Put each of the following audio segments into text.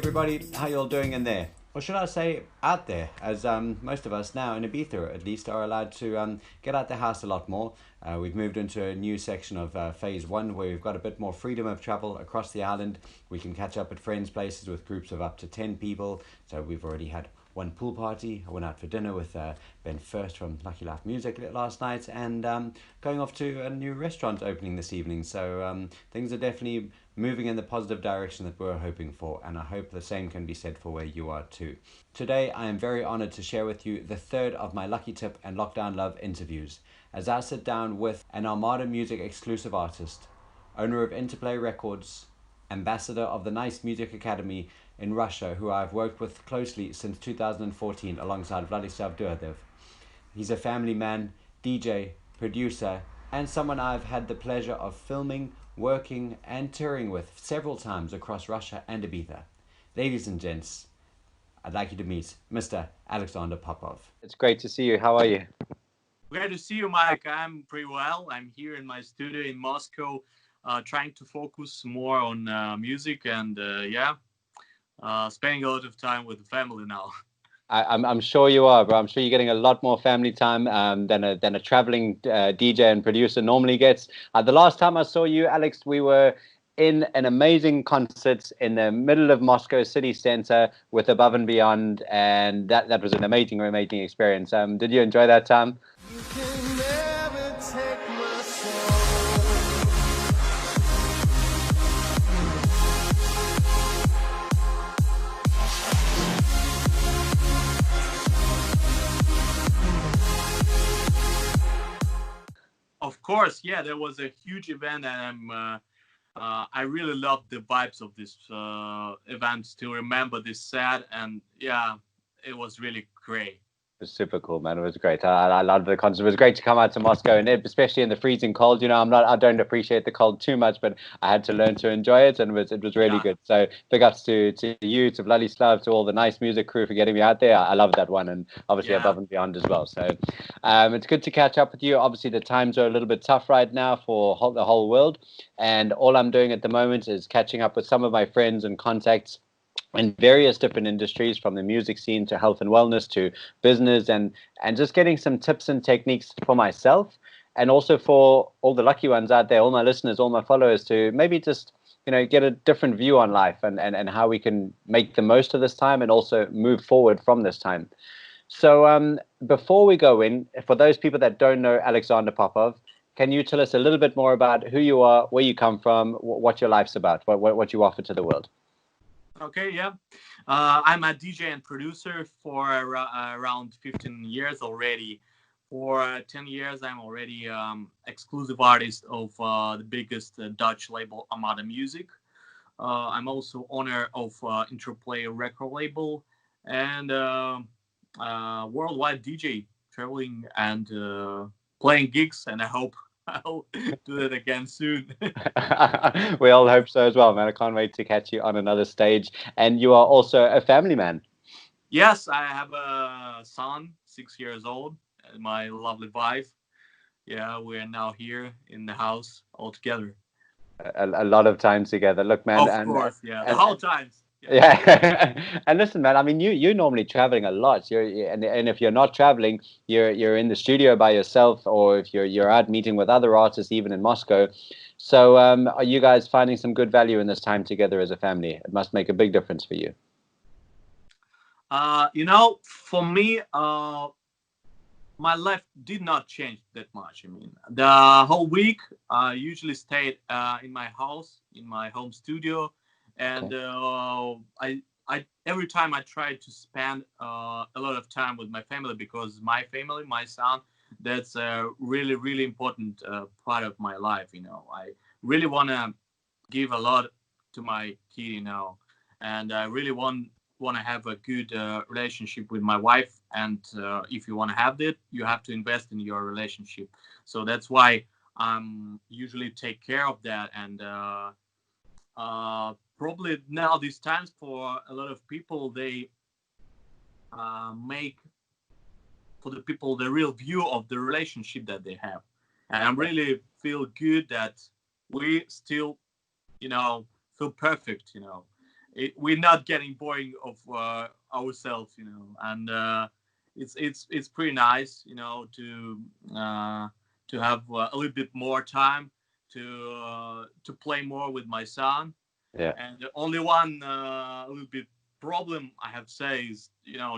everybody, how you all doing in there? Or should I say out there, as most of us now in Ibiza at least are allowed to get out the house a lot more. We've moved into a new section of phase one where we've got a bit more freedom of travel across the island. We can catch up at friends' places with groups of up to 10 people. So we've already had one pool party. I went out for dinner with Ben First from Lucky Life Music last night, and going off to a new restaurant opening this evening. So things are definitely moving in the positive direction that we're hoping for, and I hope the same can be said for where you are too. Today I am very honoured to share with you the third of my Lucky Tip and Lockdown Love interviews, as I sit down with an Armada Music Exclusive Artist, owner of Interplay Records, ambassador of the Nice Music Academy in Russia, who I've worked with closely since 2014 alongside Vladislav Duadev. He's a family man, DJ, producer, and someone I've had the pleasure of filming, working and touring with several times across Russia and Ibiza. Ladies and gents, I'd like you to meet Mr. Alexander Popov. It's great to see you. How are you? Great to see you, Mike. I'm pretty well. I'm here in my studio in Moscow, trying to focus more on music and spending a lot of time with the family now. I'm sure you are, bro. I'm sure you're getting a lot more family time than a traveling DJ and producer normally gets. The last time I saw you, Alex, we were in an amazing concert in the middle of Moscow city center with Above and Beyond, and that was an amazing experience. Did you enjoy that time? You can never take my soul. Of course, yeah, there was a huge event, and I really loved the vibes of this event. Still remember this set, and yeah, it was really great. It was super cool, man. It was great. I loved the concert. It was great to come out to Moscow, and especially in the freezing cold. You know, I don't appreciate the cold too much, but I had to learn to enjoy it, and it was really good. So big ups to you, to Vladislav, to all the Nice Music crew for getting me out there. I love that one, and obviously Above and Beyond as well. So it's good to catch up with you. Obviously, the times are a little bit tough right now for the whole world, and all I'm doing at the moment is catching up with some of my friends and contacts in various different industries, from the music scene to health and wellness to business, and just getting some tips and techniques for myself, and also for all the lucky ones out there, all my listeners, all my followers, to maybe just, you know, get a different view on life and how we can make the most of this time and also move forward from this time. So before we go in, for those people that don't know Alexander Popov, can you tell us a little bit more about who you are, where you come from, what your life's about, what you offer to the world? Okay, yeah. I'm a DJ and producer for around 15 years already. For 10 years, I'm already exclusive artist of the biggest Dutch label, Armada Music. I'm also owner of Interplay record label and worldwide DJ, traveling and playing gigs, and I hope I'll do that again soon. We all hope so as well, man. I can't wait to catch you on another stage. And you are also a family man. Yes, I have a son, 6 years old, and my lovely wife. Yeah, we are now here in the house all together. A lot of time together. Look, man. Of course, yeah. The whole times. Yeah. And listen, man, I mean, you're normally traveling a lot. And if you're not traveling, you're in the studio by yourself, or if you're out meeting with other artists, even in Moscow. So are you guys finding some good value in this time together as a family? It must make a big difference for you. You know, for me, my life did not change that much. I mean, the whole week I usually stayed in my house, in my home studio. And I every time I try to spend a lot of time with my family, because my family, my son, that's a really, really important part of my life. You know, I really want to give a lot to my kid, you know, and I really want to have a good relationship with my wife. And if you want to have that, you have to invest in your relationship. So that's why I'm usually take care of that. And probably now these times, for a lot of people, they make for the people the real view of the relationship that they have. And I really feel good that we still, you know, feel perfect, you know. we're not getting boring of ourselves, and it's pretty nice, to have a little bit more time to play more with my son. Yeah. And the only one a little bit problem I have to say is,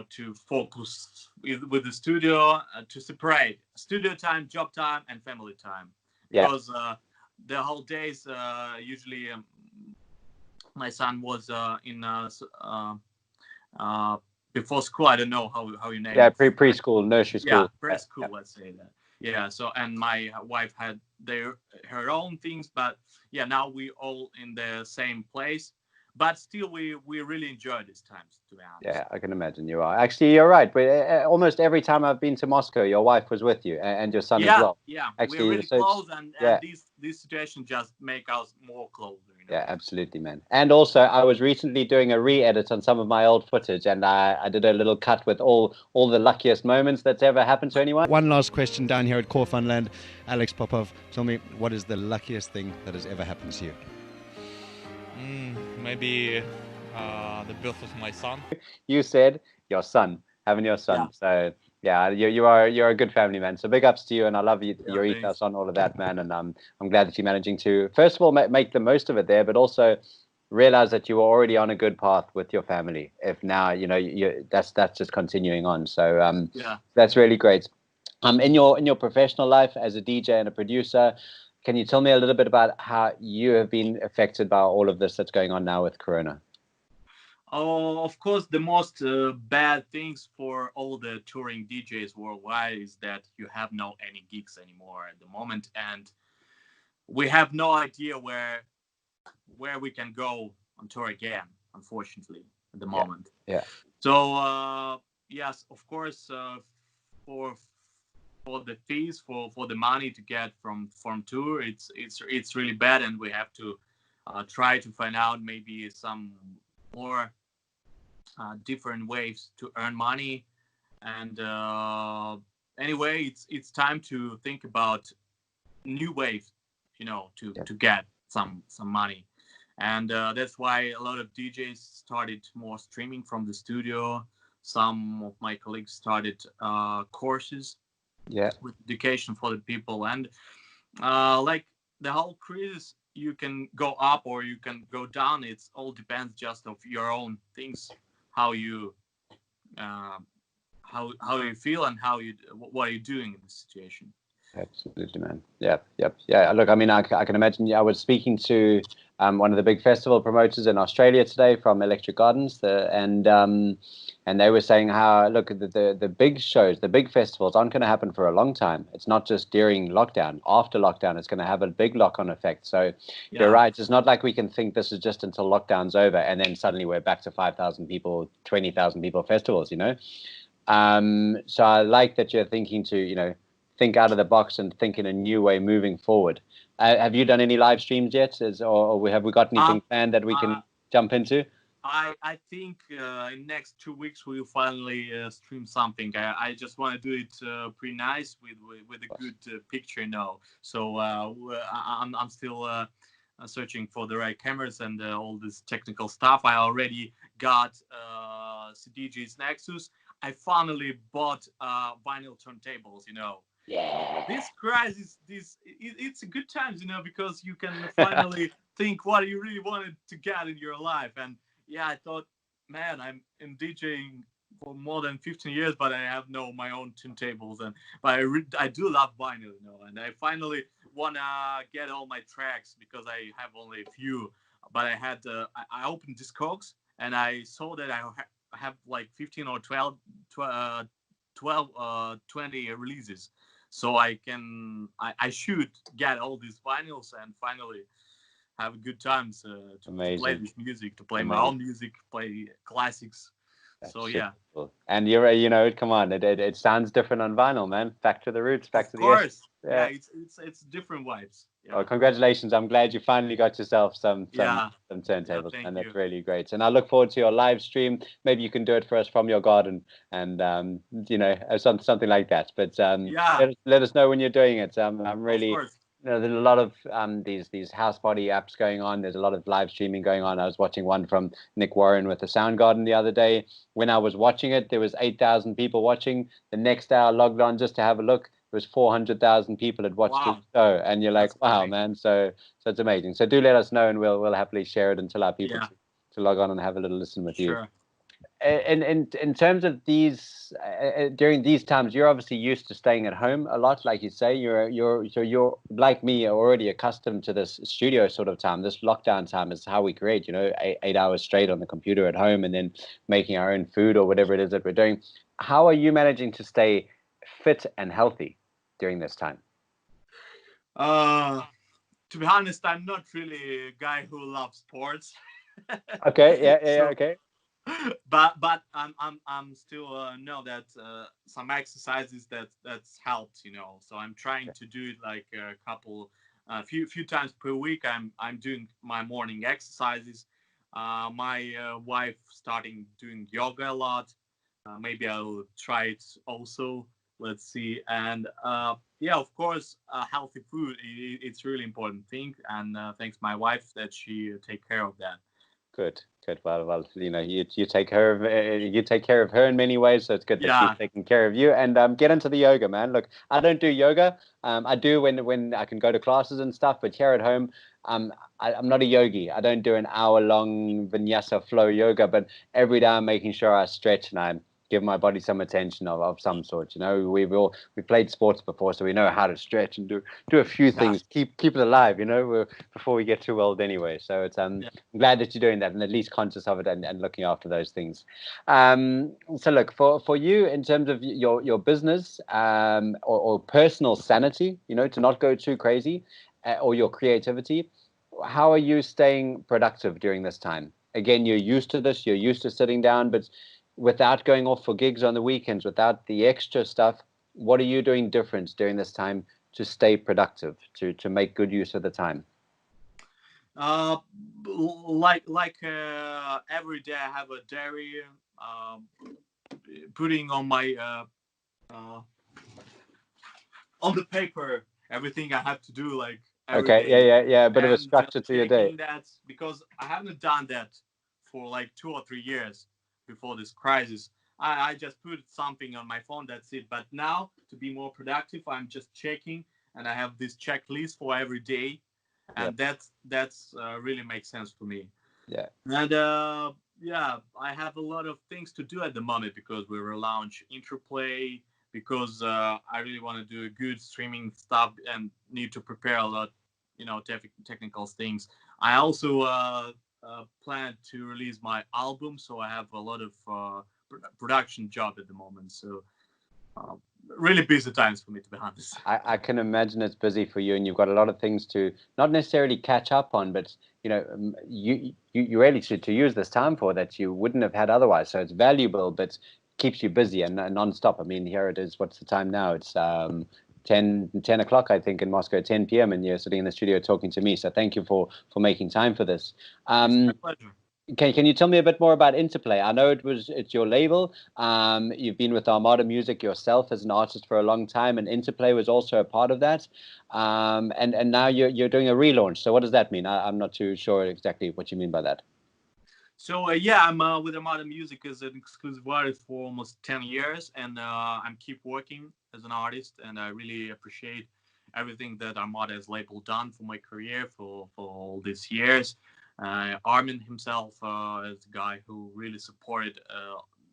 to focus with the studio, to separate studio time, job time, and family time, because the whole days usually my son was in before school. I don't know how you name it. Preschool, nursery school. Preschool, let's say that. So, and my wife had her own things, but now we all in the same place, but still we really enjoy these times, to be honest. Yeah, I can imagine you are. Actually, you're right, but almost every time I've been to Moscow, your wife was with you, and your son as well. Actually, we're really close, and this situation just make us more closer. Yeah, absolutely, man. And also, I was recently doing a re-edit on some of my old footage, and I did a little cut with all the luckiest moments that's ever happened to anyone. One last question down here at Core Funland. Alex Popov, tell me, what is the luckiest thing that has ever happened to you? Maybe the birth of my son. You said your son, having your son. So yeah, you're a good family, man. So big ups to you, and I love your ethos on all of that, man. And I'm glad that you're managing to, first of all, make the most of it there, but also realize that you were already on a good path with your family. If now that's just continuing on. So that's really great. In your professional life as a DJ and a producer, can you tell me a little bit about how you have been affected by all of this that's going on now with Corona? Oh, of course, the most bad things for all the touring DJs worldwide is that you have any gigs anymore at the moment, and we have no idea where we can go on tour again, unfortunately, at the moment. So yes, of course, for the fees, for the money to get from tour, it's really bad, and we have to try to find out maybe some more different ways to earn money. And anyway, it's time to think about new ways, to get some money. And that's why a lot of DJs started more streaming from the studio. Some of my colleagues started courses with education for the people. And like the whole crisis, you can go up or you can go down. It's all depends just of your own things, how you feel and what are you doing in this situation. Absolutely, man. Yeah. Look, I mean, I can imagine. I was speaking to one of the big festival promoters in Australia today from Electric Gardens, and they were saying how, look, the big shows, the big festivals aren't going to happen for a long time. It's not just during lockdown. After lockdown, it's going to have a big lock-on effect. So you're right. It's not like we can think this is just until lockdown's over and then suddenly we're back to 5,000 people, 20,000 people festivals, So I like that you're thinking to, think out of the box and think in a new way moving forward. Have you done any live streams yet, or have we got anything planned that we can jump into? I think in next 2 weeks we'll finally stream something. I just want to do it pretty nice with a good picture now. So I'm still searching for the right cameras and all this technical stuff. I already got CDJ's Nexus. I finally bought vinyl turntables. Yeah. This crisis, it's a good times, because you can finally think what you really wanted to get in your life. And I thought, man, I'm in DJing for more than 15 years, but I have my own turntables, but I do love vinyl, and I finally wanna get all my tracks because I have only a few. But I had I opened Discogs and I saw that I have like 15 or 12, 20 releases. So I should get all these vinyls and finally have good times to play this music, to play my own music, play classics. That's so cool. And you're come on, it sounds different on vinyl, man. Back to the roots, back to the course. It's different vibes. Oh, congratulations. I'm glad you finally got yourself some turntables, and that's really great. And I look forward to your live stream. Maybe you can do it for us from your garden and something like that. But let us know when you're doing it. I'm really there's a lot of these house party apps going on. There's a lot of live streaming going on. I was watching one from Nick Warren with the Soundgarden the other day. When I was watching it, there was 8,000 people watching. The next hour, logged on just to have a look. There was 400,000 people had watched the show, and you're like, wow, man! So it's amazing. So do let us know, and we'll happily share it and tell our people to log on and have a little listen with you. In terms of these during these times, you're obviously used to staying at home a lot, like you say. You're like me, already accustomed to this studio sort of time. This lockdown time is how we create. 8 hours straight on the computer at home, and then making our own food or whatever it is that we're doing. How are you managing to stay fit and healthy during this time? To be honest, I'm not really a guy who loves sports. Okay, yeah, okay. But I'm still know that some exercises that's helped, so I'm trying to do it like a few times per week. I'm doing my morning exercises. My wife starting doing yoga a lot. Maybe I'll try it also. Let's see. And of course, healthy food, it's really important thing, and thanks my wife that she take care of that. Good. Well, you take care of her in many ways, so it's good that she's taking care of you. And get into the yoga, man. Look, I don't do yoga. I do when I can go to classes and stuff, but here at home, I'm not a yogi. I don't do an hour-long vinyasa flow yoga, but every day I'm making sure I stretch and I give my body some attention of some sort. We've played sports before, so we know how to stretch and do a few things, keep it alive, before we get too old anyway. So it's I'm glad that you're doing that and at least conscious of it and looking after those things. So look, for you in terms of your business or personal sanity, to not go too crazy, or your creativity, how are you staying productive during this time? Again, you're used to this, you're used to sitting down, but without going off for gigs on the weekends, without the extra stuff, what are you doing different during this time to stay productive, to make good use of the time? Like every day I have a diary, putting on my on the paper everything I have to do, like every day. Yeah, a bit of a structure to your day. That because I haven't done that for like 2 or 3 years before this crisis. I just put something on my phone, that's it. But now, to be more productive, I'm just checking, and I have this checklist for every day, and that's really makes sense for me. Yeah. And I have a lot of things to do at the moment because we will launch Interplay, because I really want to do a good streaming stuff and need to prepare a lot, technical things. I also plan to release my album, so I have a lot of production job at the moment. So really busy times for me, to be honest. I can imagine it's busy for you, and you've got a lot of things to not necessarily catch up on, but you really should to use this time for that you wouldn't have had otherwise. So it's valuable, but keeps you busy and non-stop. I mean, here it is. What's the time now? It's 10 o'clock, I think, in Moscow, 10 p.m. and you're sitting in the studio talking to me. So thank you for making time for this. It's my pleasure. Can you tell me a bit more about Interplay? I know it's your label. You've been with Armada Music yourself as an artist for a long time, and Interplay was also a part of that. And now you're doing a relaunch. So what does that mean? I'm not too sure exactly what you mean by that. So I'm with Armada Music as an exclusive artist for almost 10 years, and I'm keep working as an artist, and I really appreciate everything that Armada has labeled done for my career for all these years. Armin himself is a guy who really supported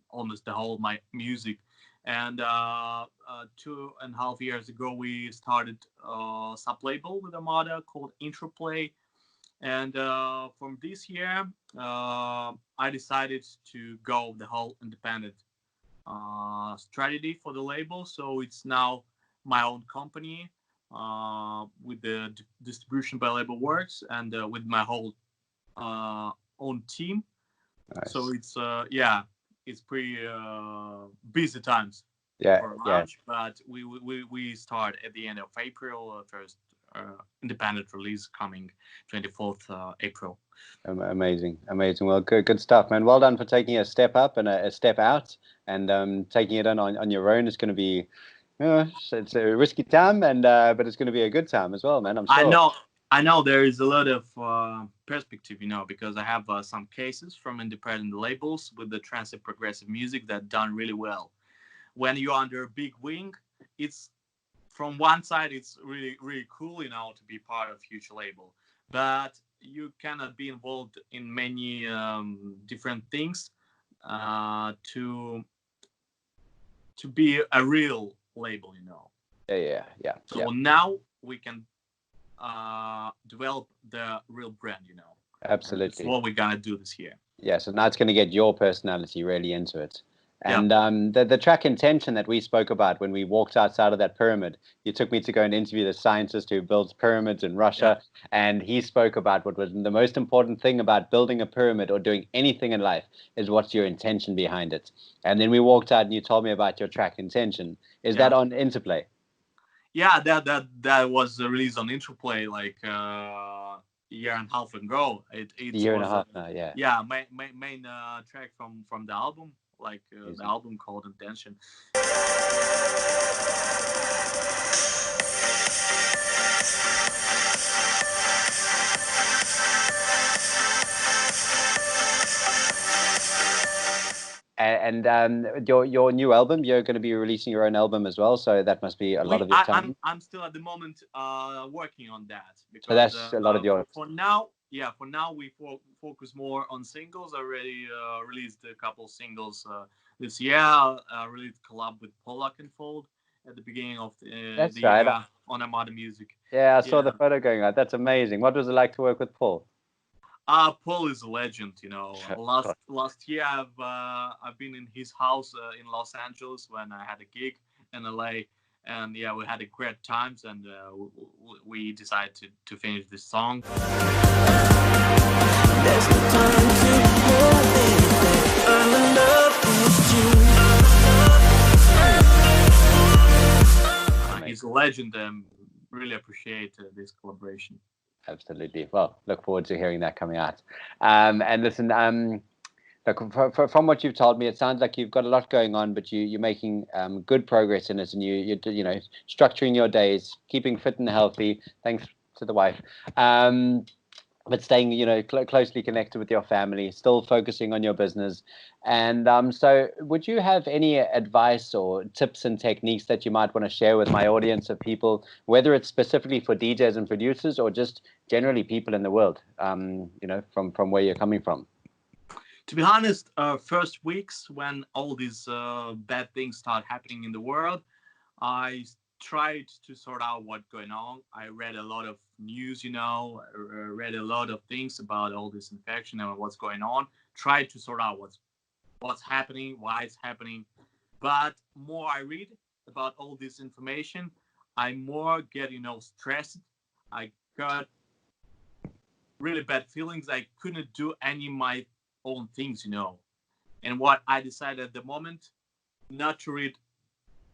almost the whole my music, and 2.5 years ago we started a sub-label with Armada called Interplay. And from this year, I decided to go the whole independent strategy for the label. So it's now my own company with the distribution by Label Works and with my whole own team. Nice. So it's pretty busy times for launch, but we start at the end of April, first independent release coming 24th April. Amazing. Well, good stuff, man. Well done for taking a step up and a step out, and taking it on your own. It's going to be Yeah, it's a risky time, and but it's going to be a good time as well, man. I'm sure. I know there is a lot of perspective, because I have some cases from independent labels with the trance and progressive music that done really well. When you're under a big wing, it's from one side, it's really, really cool, to be part of huge label, but you cannot be involved in many different things to be a real label. Yeah. So now we can develop the real brand. And that's Absolutely. what we're gonna do this year. Yeah, so now it's going to get your personality really into it. Yeah. And the track Intention that we spoke about when we walked outside of that pyramid, you took me to go and interview the scientist who builds pyramids in Russia. And he spoke about what was the most important thing about building a pyramid or doing anything in life is what's your intention behind it. And then we walked out and you told me about your track Intention. Is that on Interplay? Yeah, that was released on Interplay like year and a half ago. It a year and a half now, yeah. Yeah, main track from the album, like the album called Intention. And your new album, you're going to be releasing your own album as well, so that must be a lot of your time. I'm still at the moment working on that, because so that's a lot of your. For now we focus more on singles. I already released a couple singles this year. I released collab with Polak and Fold at the beginning of the year on Armada Music. Yeah, I saw the photo going out. That's amazing. What was it like to work with Paul? Paul is a legend, Last year I've been in his house in Los Angeles when I had a gig in LA, and we had a great times, and we decided to finish this song. There's no time to hold anything. I'm in love with you. He's a legend, and really appreciate this collaboration. Absolutely. Well, look forward to hearing that coming out. And listen, look, from what you've told me, it sounds like you've got a lot going on, but you're making good progress in it, and you're structuring your days, keeping fit and healthy, thanks to the wife. But staying, closely connected with your family, still focusing on your business. And so would you have any advice or tips and techniques that you might want to share with my audience of people, whether it's specifically for DJs and producers or just generally people in the world, from where you're coming from? To be honest, first weeks when all these bad things start happening in the world, I tried to sort out what's going on. I read a lot of news, read a lot of things about all this infection and what's going on. Tried to sort out what's happening, why it's happening. But more I read about all this information, I more get, stressed. I got really bad feelings. I couldn't do any of my own things, And what I decided at the moment, not to read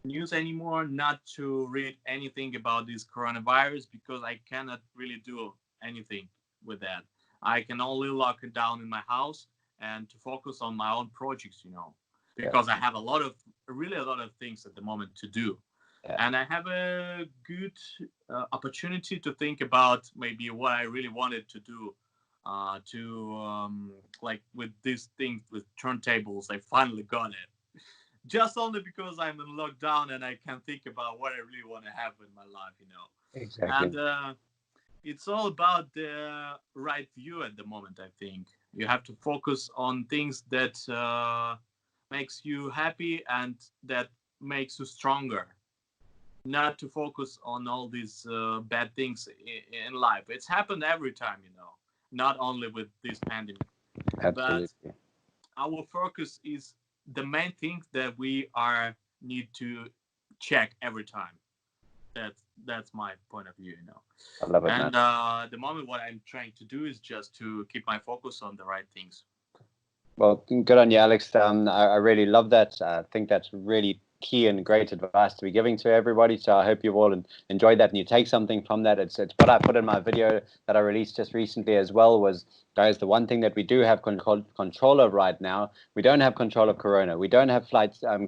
news anymore, not to read anything about this coronavirus, because I cannot really do anything with that. I can only lock it down in my house and to focus on my own projects, because I have a lot of things at the moment to do. And I have a good opportunity to think about maybe what I really wanted to do, like with this thing with turntables. I finally got it. Just only because I'm in lockdown and I can think about what I really want to have in my life, Exactly. And it's all about the right view at the moment, I think. You have to focus on things that makes you happy and that makes you stronger. Not to focus on all these bad things in life. It's happened every time, not only with this pandemic. Absolutely. But our focus is the main thing that we need to check every time. That's my point of view, I love it, and man. at the moment, what I'm trying to do is just to keep my focus on the right things. Well, good on you, Alex. I really love that. I think that's really key and great advice to be giving to everybody. So I hope you've all enjoyed that and you take something from that. It's what I put in my video that I released just recently as well was, guys, the one thing that we do have control of right now, we don't have control of Corona. We don't have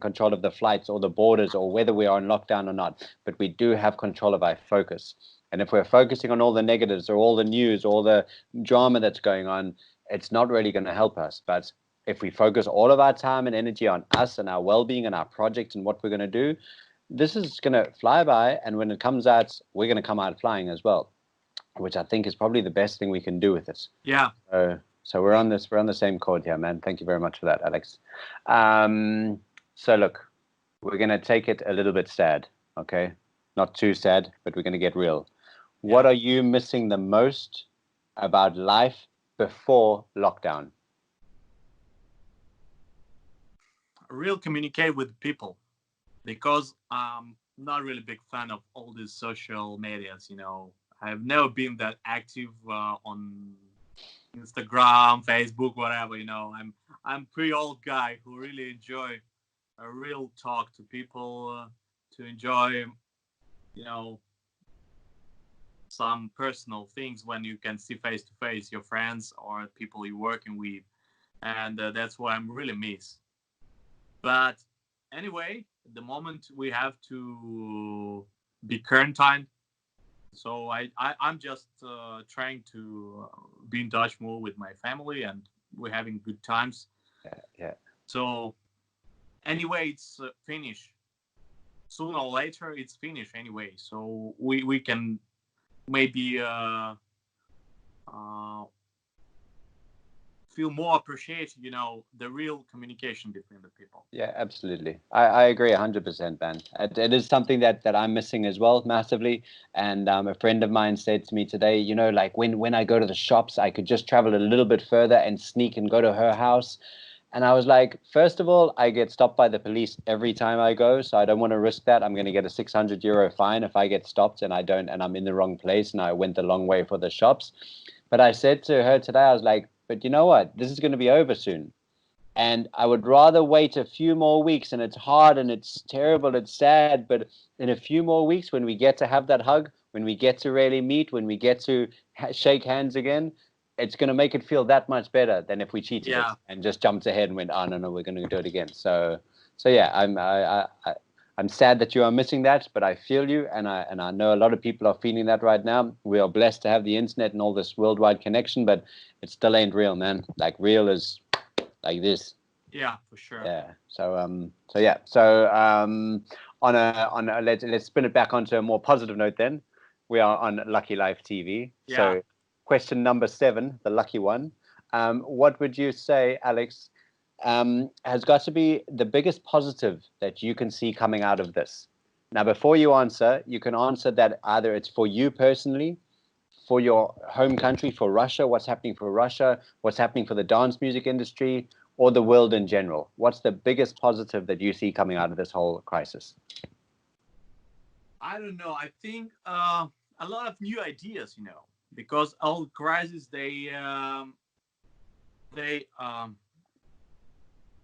control of the flights or the borders or whether we are in lockdown or not, but we do have control of our focus. And if we're focusing on all the negatives or all the news, all the drama that's going on, it's not really going to help us. But if we focus all of our time and energy on us and our well-being and our project and what we're going to do, this is going to fly by. And when it comes out, we're going to come out flying as well, which I think is probably the best thing we can do with it. Yeah. So we're on the same chord here, man. Thank you very much for that, Alex. So look, we're going to take it a little bit sad, okay? Not too sad, but we're going to get real. What are you missing the most about life before lockdown? Real communicate with people, because I'm not really big fan of all these social medias. You know, I've never been that active on Instagram, Facebook, whatever. You know, I'm pretty old guy who really enjoy a real talk to people, to enjoy, you know, some personal things when you can see face to face your friends or people you're working with, and that's what I'm really miss. But anyway, at the moment we have to be quarantined, so I'm just trying to be in touch more with my family, and we're having good times. Yeah. So anyway, it's finished. Sooner or later, it's finished anyway. So we can maybe feel more appreciate, you know, the real communication between the people. Yeah, absolutely. I agree 100%, man. It is something that I'm missing as well, massively. And a friend of mine said to me today, you know, like when I go to the shops, I could just travel a little bit further and sneak and go to her house. And I was like, first of all, I get stopped by the police every time I go, so I don't want to risk that. I'm going to get a 600 euro fine if I get stopped and I'm in the wrong place and I went the long way for the shops. But I said to her today, I was like, but you know what? This is going to be over soon. And I would rather wait a few more weeks, and it's hard and it's terrible, it's sad, but in a few more weeks when we get to have that hug, when we get to really meet, when we get to shake hands again, it's going to make it feel that much better than if we cheated it and just jumped ahead and went, oh, no, we're going to do it again. So yeah, I'm sad that you are missing that, but I feel you, and I know a lot of people are feeling that right now. We are blessed to have the internet and all this worldwide connection, but it still ain't real, man. Like real is like this. Yeah, for sure. Yeah. So yeah. So on a let's spin it back onto a more positive note. Then we are on Lucky Life TV. Yeah. So question number 7, the lucky one. What would you say, Alex, has got to be the biggest positive that you can see coming out of this? Now, before you answer, you can answer that either it's for you personally, for your home country, for Russia, what's happening for Russia, what's happening for the dance music industry, or the world in general. What's the biggest positive that you see coming out of this whole crisis? I don't know. I think a lot of new ideas, you know, because all crises they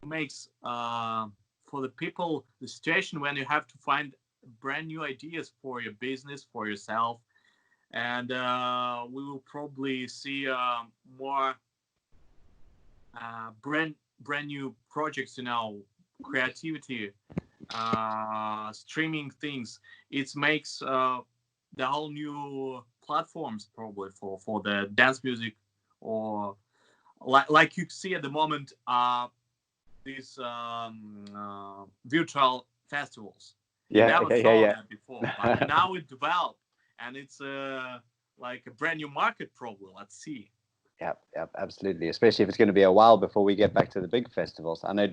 makes for the people the situation when you have to find brand new ideas for your business, for yourself, and we will probably see more brand new projects, you know, creativity, streaming things. It makes the whole new platforms probably for the dance music, or like you see at the moment these virtual festivals. Never saw that before, but now it developed, and it's like a brand new market probably. Let's see. Yep, absolutely. Especially if it's going to be a while before we get back to the big festivals. I know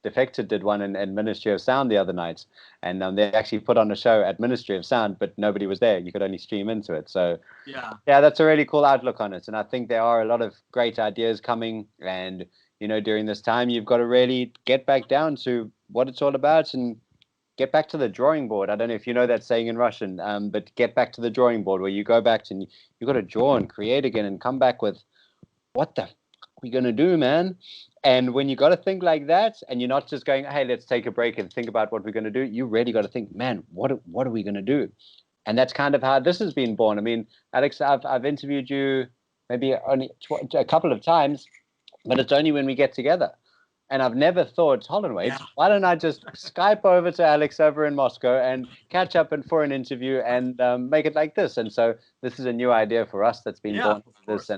Defected did one in Ministry of Sound the other night, and they actually put on a show at Ministry of Sound, but nobody was there. You could only stream into it. So yeah, that's a really cool outlook on it. And I think there are a lot of great ideas coming. And you know, during this time, you've got to really get back down to what it's all about and get back to the drawing board. I don't know if you know that saying in Russian, but get back to the drawing board, where you go back and you got to draw and create again and come back with what we going to do, man? And when you got to think like that, and you're not just going, hey, let's take a break and think about what we're going to do, you really got to think, man, what are we going to do? And that's kind of how this has been born. I mean, Alex, I've interviewed you maybe only a couple of times, but it's only when we get together. And I've never thought, hold on, wait, why don't I just Skype over to Alex over in Moscow and catch up for an interview and make it like this? And so this is a new idea for us that's been born from this.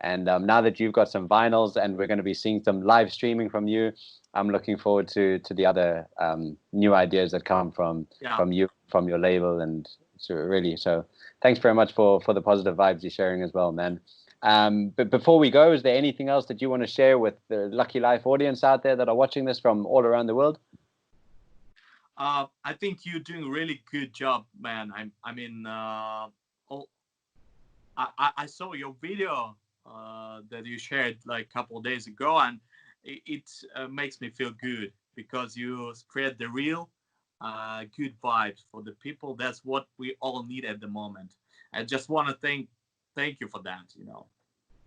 And now that you've got some vinyls and we're going to be seeing some live streaming from you, I'm looking forward to the other new ideas that come from you, from your label. And so thanks very much for the positive vibes you're sharing as well, man. But before we go, is there anything else that you want to share with the Lucky Life audience out there that are watching this from all around the world? I think you're doing a really good job, man. I saw your video that you shared like a couple of days ago, and it makes me feel good because you spread the real good vibes for the people. That's what we all need at the moment. I just want to thank you for that, you know.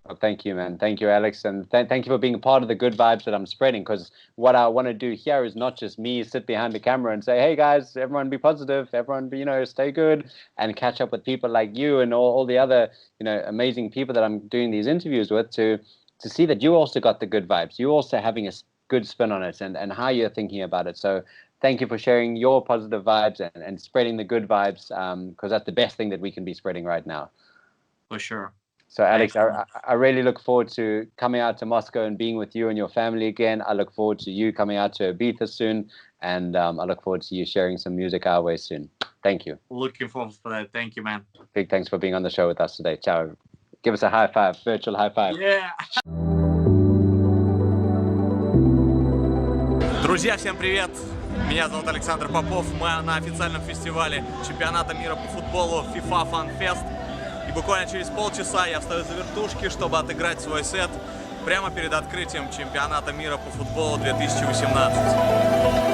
Well, thank you, man. Thank you, Alex. And thank you for being a part of the good vibes that I'm spreading, because what I want to do here is not just me sit behind the camera and say, hey, guys, everyone be positive, everyone be, stay good, and catch up with people like you and all the other, amazing people that I'm doing these interviews with to see that you also got the good vibes. You also having a good spin on it and how you're thinking about it. So thank you for sharing your positive vibes and spreading the good vibes, because that's the best thing that we can be spreading right now. For sure. So, Alex, I really look forward to coming out to Moscow and being with you and your family again. I look forward to you coming out to Ibiza soon, and I look forward to you sharing some music our way soon. Thank you. Looking forward for that. Thank you, man. Big thanks for being on the show with us today. Ciao. Give us a high five, virtual high five. Yeah. Друзья, всем привет! Меня зовут Александр Попов. Мы на официальном фестивале чемпионата мира по футболу FIFA Fan Fest. И буквально через полчаса я встаю за вертушки, чтобы отыграть свой сет прямо перед открытием чемпионата мира по футболу 2018.